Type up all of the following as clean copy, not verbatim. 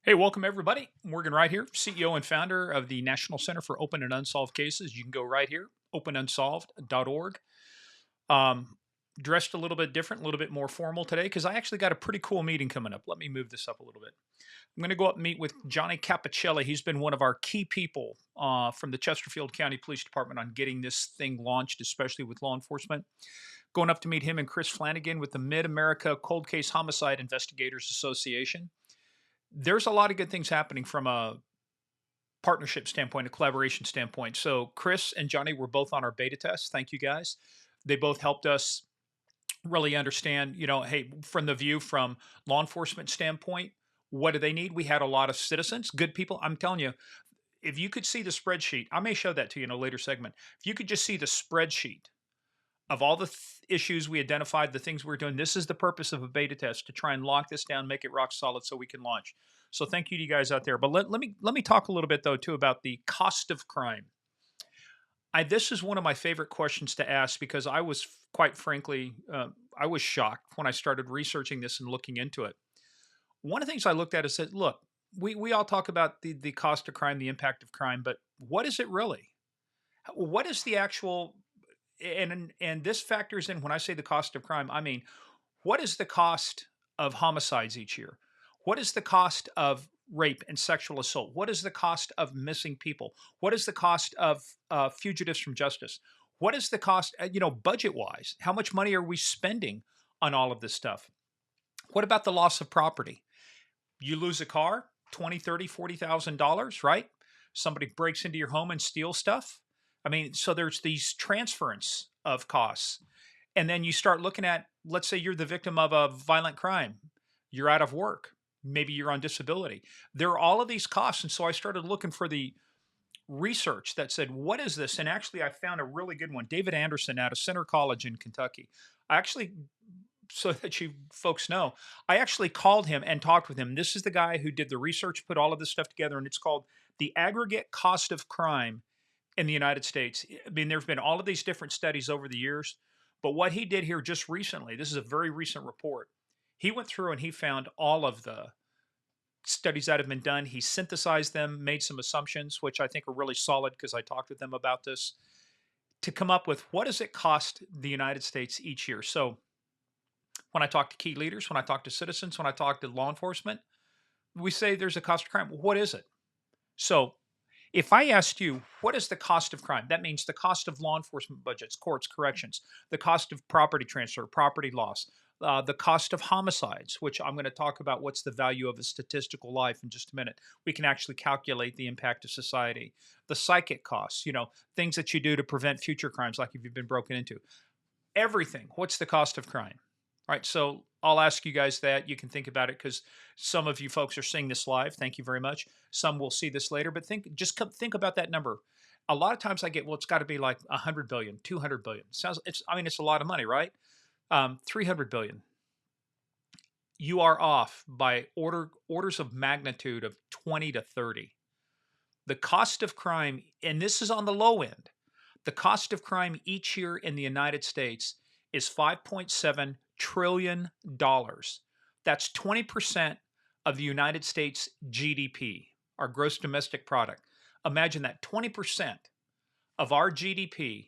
Hey, welcome everybody. Morgan Wright here, CEO and founder of the National Center for Open and Unsolved Cases. You can go right here, openunsolved.org. Um, Dressed a little bit different, a little bit more formal today because I actually got a pretty cool meeting coming up. Let me move this up a little bit. I'm going to go up and meet with Johnny Capicelli. He's been one of our key people from the Chesterfield County Police Department on getting this thing launched, especially with law enforcement. Going up to meet him and Chris Flanagan with the Mid America Cold Case Homicide Investigators Association. There's a lot of good things happening from a partnership standpoint, a collaboration standpoint. So Chris and Johnny were both on our beta test. Thank you guys. They both helped us really understand, hey, from the view from law enforcement standpoint, what do they need? We had a lot of citizens, good people. I'm telling you, if you could see the spreadsheet, I may show that to you in a later segment. If you could just see the spreadsheet of all the issues we identified, the things we're doing, this is the purpose of a beta test to try and lock this down, make it rock solid so we can launch. So thank you to you guys out there. But let me talk a little bit though too about the cost of crime. This is one of my favorite questions to ask because I was quite frankly I was shocked when I started researching this and looking into it. One of the things I looked at is that look, we all talk about the cost of crime, the impact of crime, but what is it really? What is the actual and this factors in when I say the cost of crime, I mean, what is the cost of homicides each year? What is the cost of rape and sexual assault? What is the cost of missing people? What is the cost of fugitives from justice? What is the cost, budget wise? How much money are we spending on all of this stuff? What about the loss of property? You lose a car, 20, 30, $40,000, right? Somebody breaks into your home and steals stuff. I mean, so there's these transference of costs. And then you start looking at, let's say you're the victim of a violent crime, you're out of work, maybe you're on disability. There are all of these costs. And so I started looking for the research that said, what is this? And actually, I found a really good one. David Anderson out of Center College in Kentucky. I actually, so that you folks know, I actually called him and talked with him. This is the guy who did the research, put all of this stuff together, and it's called The Aggregate Cost of Crime in the United States. I mean, there's been all of these different studies over the years, but what he did here just recently, this is a very recent report. He went through and he found all of the studies that have been done. He synthesized them, made some assumptions, which I think are really solid because I talked with them about this to come up with what does it cost the United States each year. So when I talk to key leaders, when I talk to citizens, when I talk to law enforcement, we say there's a cost of crime. What is it? So if I asked you, what is the cost of crime? That means the cost of law enforcement budgets, courts, corrections, the cost of property transfer, property loss, the cost of homicides, which I'm going to talk about what's the value of a statistical life in just a minute. We can actually calculate the impact of society, the psychic costs, things that you do to prevent future crimes, like if you've been broken into. Everything. What's the cost of crime? All right. So I'll ask you guys that. You can think about it because some of you folks are seeing this live. Thank you very much. Some will see this later, but think about that number. A lot of times I get, well, it's got to be like 100 billion, 200 billion. It's a lot of money, right? 300 billion. You are off by orders of magnitude of 20 to 30. The cost of crime, and this is on the low end, the cost of crime each year in the United States is $5.7 trillion. That's 20% of the United States GDP, our gross domestic product. Imagine that 20% of our GDP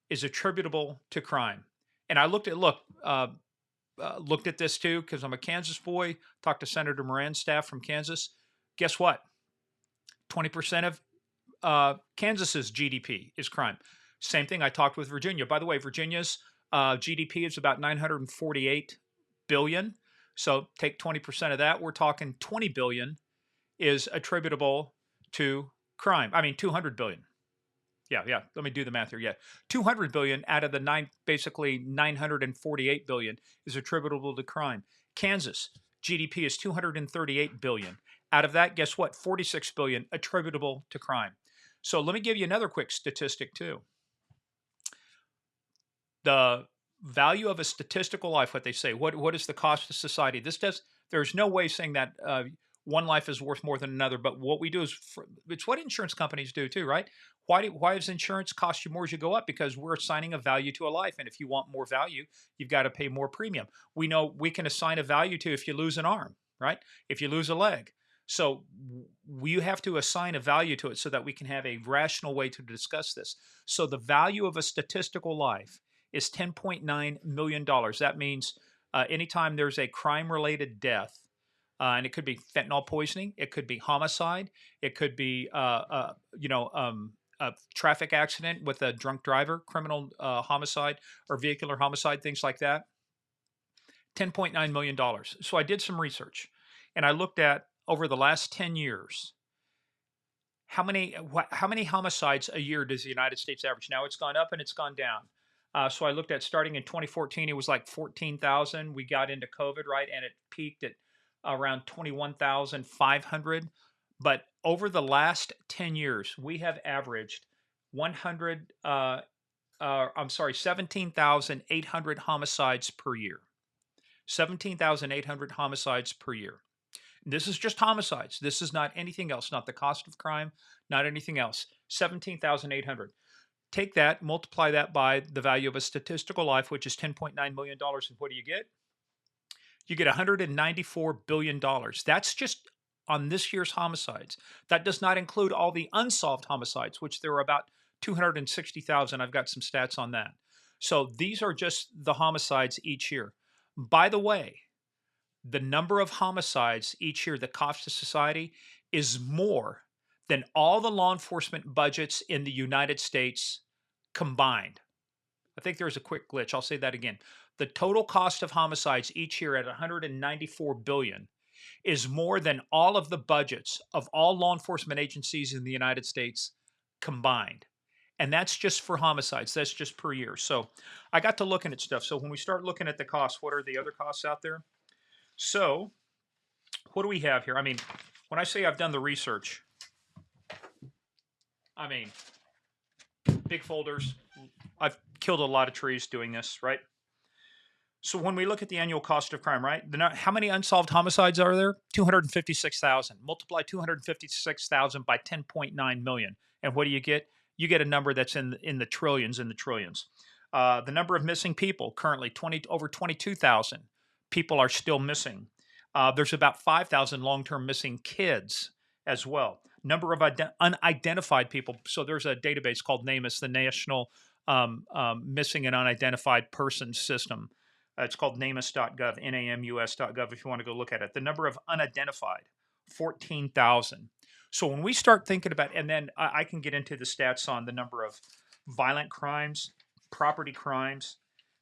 is attributable to crime. And I looked at this too because I'm a Kansas boy, talked to Senator Moran's staff from Kansas. Guess what? 20% of Kansas's GDP is crime. Same thing. I talked with Virginia. By the way, Virginia's GDP is about 948 billion. So take 20% of that. We're talking 20 billion is attributable to crime. I mean, 200 billion. Yeah. Let me do the math here. Yeah, 200 billion out of the basically 948 billion is attributable to crime. Kansas GDP is 238 billion. Out of that, guess what? 46 billion attributable to crime. So let me give you another quick statistic too. The value of a statistical life, what they say, what is the cost to society? There's no way saying that one life is worth more than another, but what we do is, it's what insurance companies do too, right? Why does insurance cost you more as you go up? Because we're assigning a value to a life. And if you want more value, you've got to pay more premium. We know we can assign a value to if you lose an arm, right? If you lose a leg. So we have to assign a value to it so that we can have a rational way to discuss this. So the value of a statistical life is $10.9 million. That means anytime there's a crime related death, and it could be fentanyl poisoning, it could be homicide, it could be a traffic accident with a drunk driver, criminal homicide, or vehicular homicide, things like that. $10.9 million. So I did some research and I looked at over the last 10 years how many homicides a year does the United States average? Now it's gone up and it's gone down. So I looked at starting in 2014, it was like 14,000. We got into COVID, right, and it peaked at around 21,500. But over the last 10 years, we have averaged 100. I'm sorry, 17,800 homicides per year. 17,800 homicides per year. This is just homicides. This is not anything else, not the cost of crime, not anything else. 17,800. Take that, multiply that by the value of a statistical life, which is $10.9 million. And what do you get? You get $194 billion. That's just on this year's homicides. That does not include all the unsolved homicides, which there are about 260,000. I've got some stats on that. So these are just the homicides each year. By the way, the number of homicides each year that cost to society is more than all the law enforcement budgets in the United States combined. I think there's a quick glitch. I'll say that again. The total cost of homicides each year at 194 billion is more than all of the budgets of all law enforcement agencies in the United States combined. And that's just for homicides. That's just per year. So I got to looking at stuff. So when we start looking at the costs, what are the other costs out there? So what do we have here? I mean, when I say I've done the research, I mean, big folders. I've killed a lot of trees doing this, right? So when we look at the annual cost of crime, right? How many unsolved homicides are there? 256,000. Multiply 256,000 by 10.9 million. And what do you get? You get a number that's in the trillions, The number of missing people currently over 22,000 people are still missing. There's about 5,000 long-term missing kids as well. Number of unidentified people. So there's a database called NamUs, the National Missing and Unidentified Persons System. It's called namus.gov, namus.gov, if you want to go look at it. The number of unidentified, 14,000. So when we start thinking about, and then I can get into the stats on the number of violent crimes, property crimes.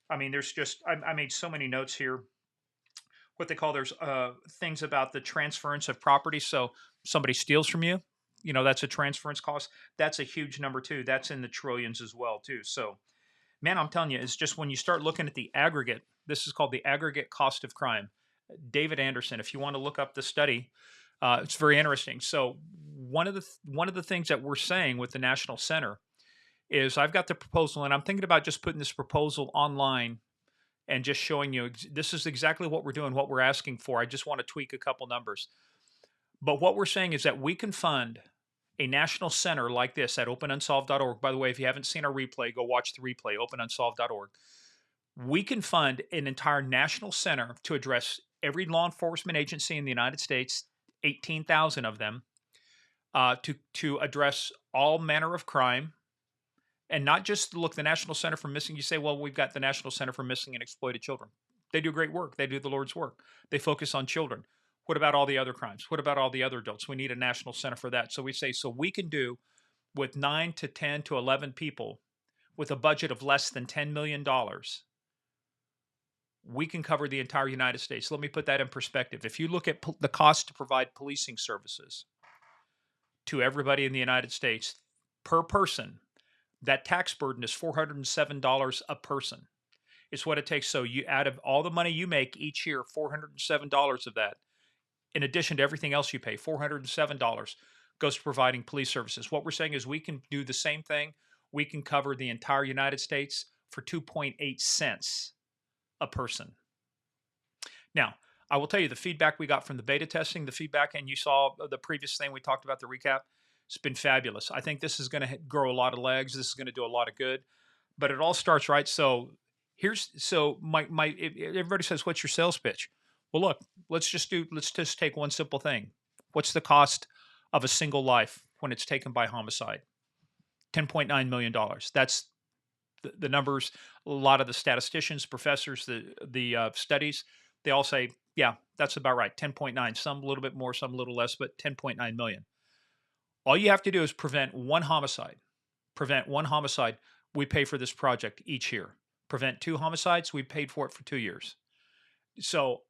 I mean, there's just, I made so many notes here. What they call, there's things about the transference of property. So somebody steals from you, that's a transference cost. That's a huge number too. That's in the trillions as well too. So, man, I'm telling you, it's just when you start looking at the aggregate, this is called the aggregate cost of crime. David Anderson, if you want to look up the study, it's very interesting. So one of the things that we're saying with the National Center is I've got the proposal, and I'm thinking about just putting this proposal online and just showing you this is exactly what we're doing, what we're asking for. I just want to tweak a couple numbers. But what we're saying is that we can fund a national center like this at openunsolved.org. By the way, if you haven't seen our replay, go watch the replay, openunsolved.org. We can fund an entire national center to address every law enforcement agency in the United States, 18,000 of them, to address all manner of crime. And not just look, the National Center for Missing. You say, well, we've got the National Center for Missing and Exploited Children. They do great work. They do the Lord's work. They focus on children. What about all the other crimes? What about all the other adults? We need a national center for that. So we say, so we can do with 9 to 10 to 11 people with a budget of less than $10 million, we can cover the entire United States. Let me put that in perspective. If you look at the cost to provide policing services to everybody in the United States per person, that tax burden is $407 a person. It's what it takes. So you, out of all the money you make each year, $407 of that, in addition to everything else you pay, $407 goes to providing police services. What we're saying is we can do the same thing. We can cover the entire United States for 2.8 cents a person. Now, I will tell you the feedback we got from the beta testing, the feedback, and you saw the previous thing we talked about, the recap. It's been fabulous. I think this is going to grow a lot of legs. This is going to do a lot of good, but it all starts right. So everybody says, what's your sales pitch? Well, look, let's just take one simple thing. What's the cost of a single life when it's taken by homicide? $10.9 million. That's the numbers. A lot of the statisticians, professors, the studies, they all say, yeah, that's about right. 10.9. Some a little bit more, some a little less, but 10.9 million. All you have to do is prevent one homicide. Prevent one homicide. We pay for this project each year. Prevent two homicides. We paid for it for 2 years. So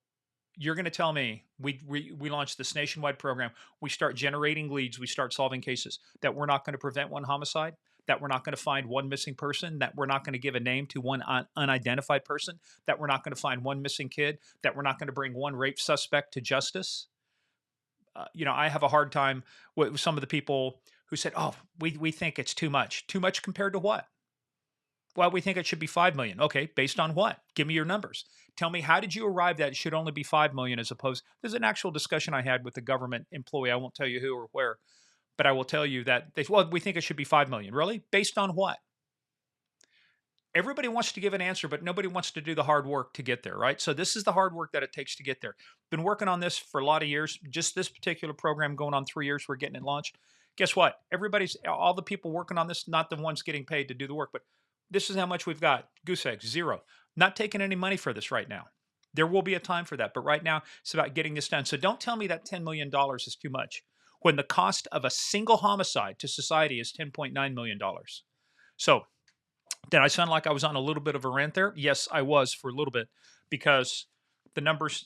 you're going to tell me we launch this nationwide program, we start generating leads, we start solving cases, that we're not going to prevent one homicide, that we're not going to find one missing person, that we're not going to give a name to one unidentified person, that we're not going to find one missing kid, that we're not going to bring one rape suspect to justice? I have a hard time with some of the people who said, "Oh, we think it's too much." Too much compared to what? Well, we think it should be 5 million. Okay, based on what? Give me your numbers. Tell me, how did you arrive that it should only be 5 million as opposed? There's an actual discussion I had with the government employee. I won't tell you who or where, but I will tell you that we think it should be 5 million. Really? Based on what? Everybody wants to give an answer, but nobody wants to do the hard work to get there, right? So this is the hard work that it takes to get there. Been working on this for a lot of years. Just this particular program going on 3 years, we're getting it launched. Guess what? All the people working on this, not the ones getting paid to do the work, but this is how much we've got. Goose eggs, zero. Not taking any money for this right now. There will be a time for that, but right now it's about getting this done. So don't tell me that $10 million is too much when the cost of a single homicide to society is $10.9 million. So did I sound like I was on a little bit of a rant there? Yes, I was for a little bit, because the numbers,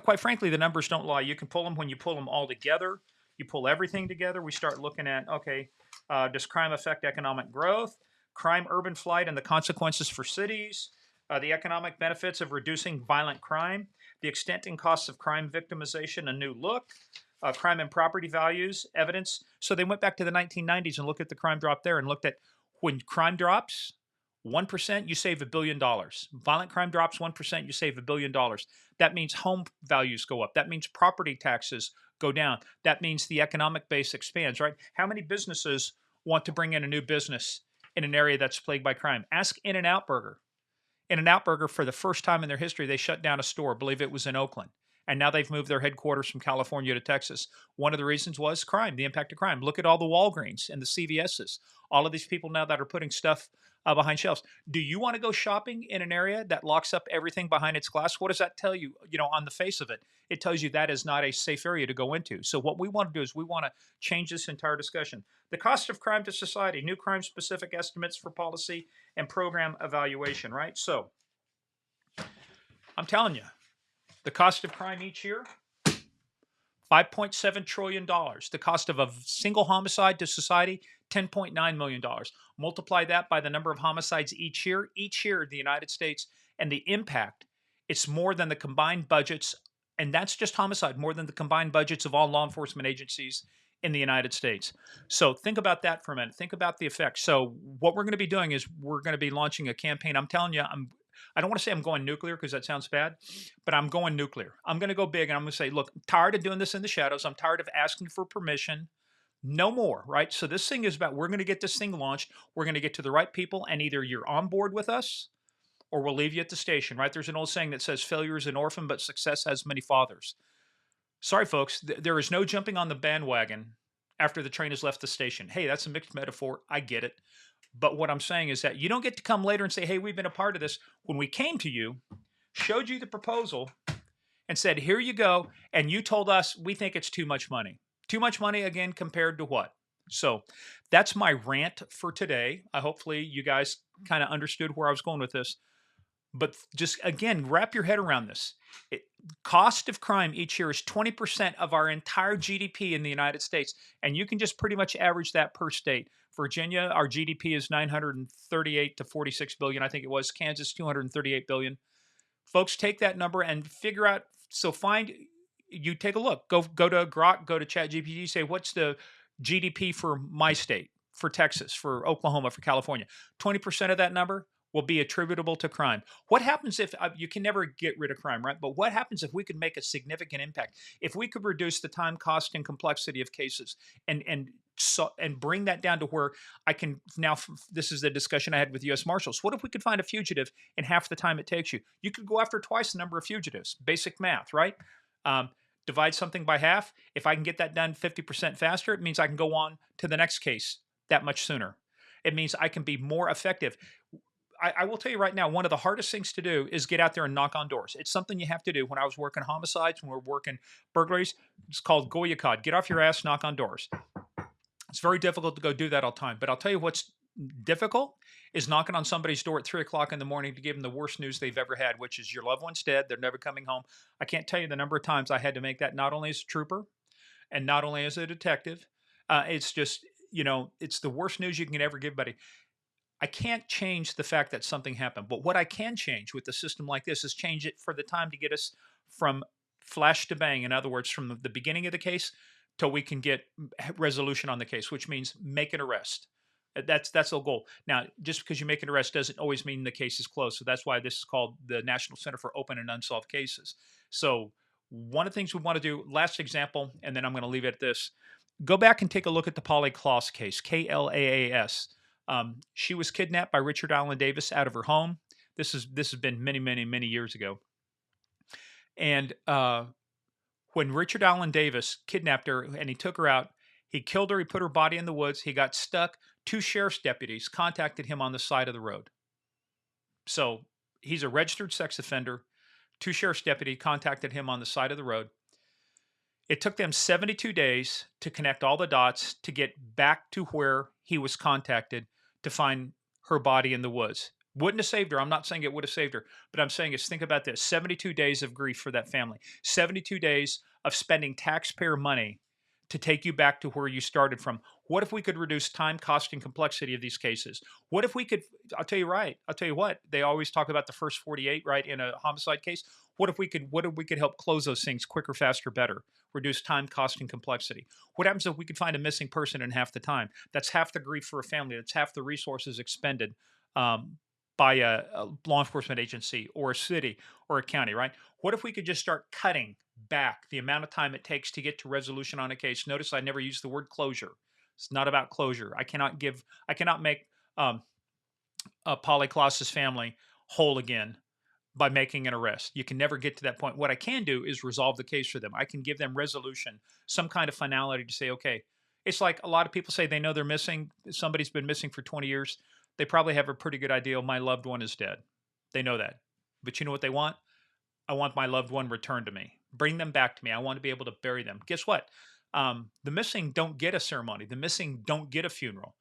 quite frankly, the numbers don't lie. You can pull them when you pull them all together. You pull everything together. We start looking at, okay, does crime affect economic growth? Crime, urban flight, and the consequences for cities, the economic benefits of reducing violent crime, the extent and costs of crime victimization, a new look, crime and property values, evidence. So they went back to the 1990s and looked at the crime drop there and looked at when crime drops 1%, you save $1 billion. Violent crime drops 1%, you save $1 billion. That means home values go up. That means property taxes go down. That means the economic base expands, right? How many businesses want to bring in a new business in an area that's plagued by crime? Ask In-N-Out Burger. In-N-Out Burger, for the first time in their history, they shut down a store. I believe it was in Oakland. And now they've moved their headquarters from California to Texas. One of the reasons was crime, the impact of crime. Look at all the Walgreens and the CVSs. All of these people now that are putting stuff behind shelves. Do you want to go shopping in an area that locks up everything behind its glass? What does that tell you, on the face of it? It tells you that is not a safe area to go into. So what we want to do is we want to change this entire discussion. The cost of crime to society, new crime-specific estimates for policy and program evaluation, right? So I'm telling you, the cost of crime each year, $5.7 trillion. The cost of a single homicide to society, $10.9 million. Multiply that by the number of homicides each year in the United States, and the impact, it's more than the combined budgets, and that's just homicide, more than the combined budgets of all law enforcement agencies in the United States. So think about that for a minute. Think about the effects. So what we're going to be doing is we're going to be launching a campaign. I'm telling you, I don't want to say I'm going nuclear because that sounds bad, but I'm going nuclear. I'm going to go big, and I'm going to say, look, I'm tired of doing this in the shadows. I'm tired of asking for permission. No more, right? So this thing is about, we're going to get this thing launched. We're going to get to the right people, and either you're on board with us or we'll leave you at the station, right? There's an old saying that says failure is an orphan, but success has many fathers. Sorry, folks, there is no jumping on the bandwagon after the train has left the station. Hey, that's a mixed metaphor. I get it. But what I'm saying is that you don't get to come later and say, hey, we've been a part of this. When we came to you, showed you the proposal, and said, here you go, and you told us we think it's too much money. Too much money, again, compared to what? So that's my rant for today. Hopefully you guys kind of understood where I was going with this. But just, again, wrap your head around this. Cost of crime each year is 20% of our entire GDP in the United States. And you can just pretty much average that per state. Virginia, our GDP is 938 to 46 billion. I think it was. Kansas, 238 billion. Folks, take that number and figure out. So you take a look. Go to Grok, go to ChatGPT, say, what's the GDP for my state, for Texas, for Oklahoma, for California? 20% of that number will be attributable to crime. What happens if you can never get rid of crime, right? But what happens if we could make a significant impact? If we could reduce the time, cost, and complexity of cases, and bring that down to where I can now. This is the discussion I had with U.S. Marshals. What if we could find a fugitive in half the time it takes you? You could go after twice the number of fugitives. Basic math, right? divide something by half. If I can get that done 50% faster, it means I can go on to the next case that much sooner. It means I can be more effective. I will tell you right now, one of the hardest things to do is get out there and knock on doors. It's something you have to do. When I was working homicides, when we were working burglaries, it's called goyakad. Get off your ass, knock on doors. It's very difficult to go do that all the time. But I'll tell you what's difficult is knocking on somebody's door at 3 o'clock in the morning to give them the worst news they've ever had, which is your loved one's dead. They're never coming home. I can't tell you the number of times I had to make that, not only as a trooper and not only as a detective. It's just, it's the worst news you can ever give buddy. I can't change the fact that something happened, but what I can change with a system like this is change it for the time to get us from flash to bang. In other words, from the beginning of the case till we can get resolution on the case, which means make an arrest. That's the goal. Now, just because you make an arrest doesn't always mean the case is closed. So that's why this is called the National Center for Open and Unsolved Cases. So one of the things we want to do, last example, and then I'm going to leave it at this. Go back and take a look at the Polly Klaas case, Klaas. She was kidnapped by Richard Allen Davis out of her home. This has been many, many, many years ago. And when Richard Allen Davis kidnapped her and he took her out, he killed her. He put her body in the woods. He got stuck. 2 sheriff's deputies contacted him on the side of the road. So he's a registered sex offender. 2 sheriff's deputies contacted him on the side of the road. It took them 72 days to connect all the dots to get back to where he was contacted to find her body in the woods. Wouldn't have saved her. I'm not saying it would have saved her, but I'm saying is think about this: 72 days of grief for that family, 72 days of spending taxpayer money to take you back to where you started from. What if we could reduce time, cost, and complexity of these cases? What if we could, I'll tell you what, they always talk about the first 48, right, in a homicide case. What if we could help close those things quicker, faster, better, reduce time, cost, and complexity? What happens if we could find a missing person in half the time? That's half the grief for a family. That's half the resources expended by a law enforcement agency or a city or a county, right? What if we could just start cutting back the amount of time it takes to get to resolution on a case? Notice I never use the word closure. It's not about closure. I cannot make Polly Klaas's family whole again by making an arrest. You can never get to that point. What I can do is resolve the case for them. I can give them resolution, some kind of finality to say, okay, it's like a lot of people say they know they're missing. Somebody's been missing for 20 years. They probably have a pretty good idea. My loved one is dead. They know that. But you know what they want? I want my loved one returned to me. Bring them back to me. I want to be able to bury them. Guess what? The missing don't get a ceremony. The missing don't get a funeral.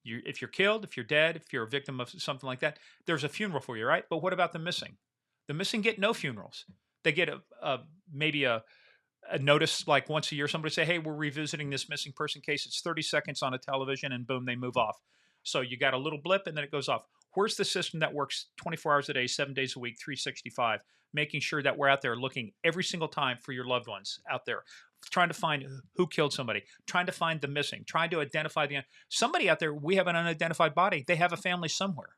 If you're killed, if you're dead, if you're a victim of something like that, there's a funeral for you, right? But what about the missing? The missing get no funerals. They get maybe a notice like once a year. Somebody say, "Hey, we're revisiting this missing person case." It's 30 seconds on a television, and boom, they move off. So you got a little blip, and then it goes off. Where's the system that works 24 hours a day, 7 days a week, 365, making sure that we're out there looking every single time for your loved ones out there, trying to find who killed somebody, trying to find the missing, trying to identify somebody out there. We have an unidentified body. They have a family somewhere.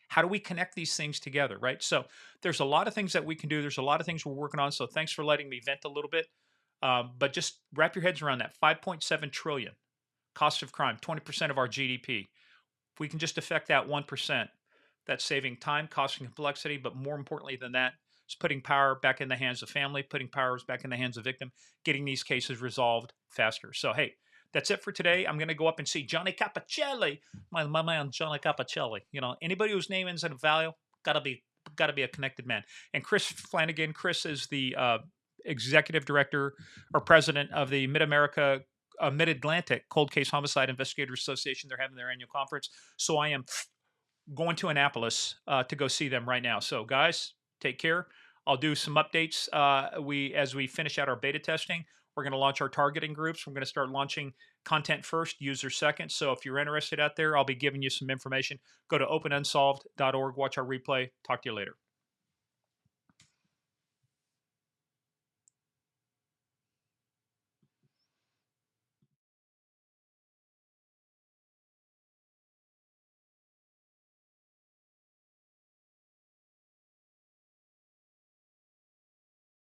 How do we connect these things together, right? So there's a lot of things that we can do. There's a lot of things we're working on. So thanks for letting me vent a little bit. But just wrap your heads around that. 5.7 trillion cost of crime, 20% of our GDP. If we can just affect that 1%, that's saving time, cost, and complexity. But more importantly than that, it's putting power back in the hands of family, putting powers back in the hands of victim, getting these cases resolved faster. So, hey, that's it for today. I'm going to go up and see Johnny Capacelli, my man Johnny Capacelli. Anybody whose name ends in a vowel, gotta be a connected man. And Chris Flanagan. Chris is the executive director or president of the Mid-Atlantic Cold Case Homicide Investigators Association. They're having their annual conference. So I am going to Annapolis to go see them right now. So guys, take care. I'll do some updates as we finish out our beta testing. We're going to launch our targeting groups. We're going to start launching content first, user second. So if you're interested out there, I'll be giving you some information. Go to openunsolved.org, watch our replay. Talk to you later.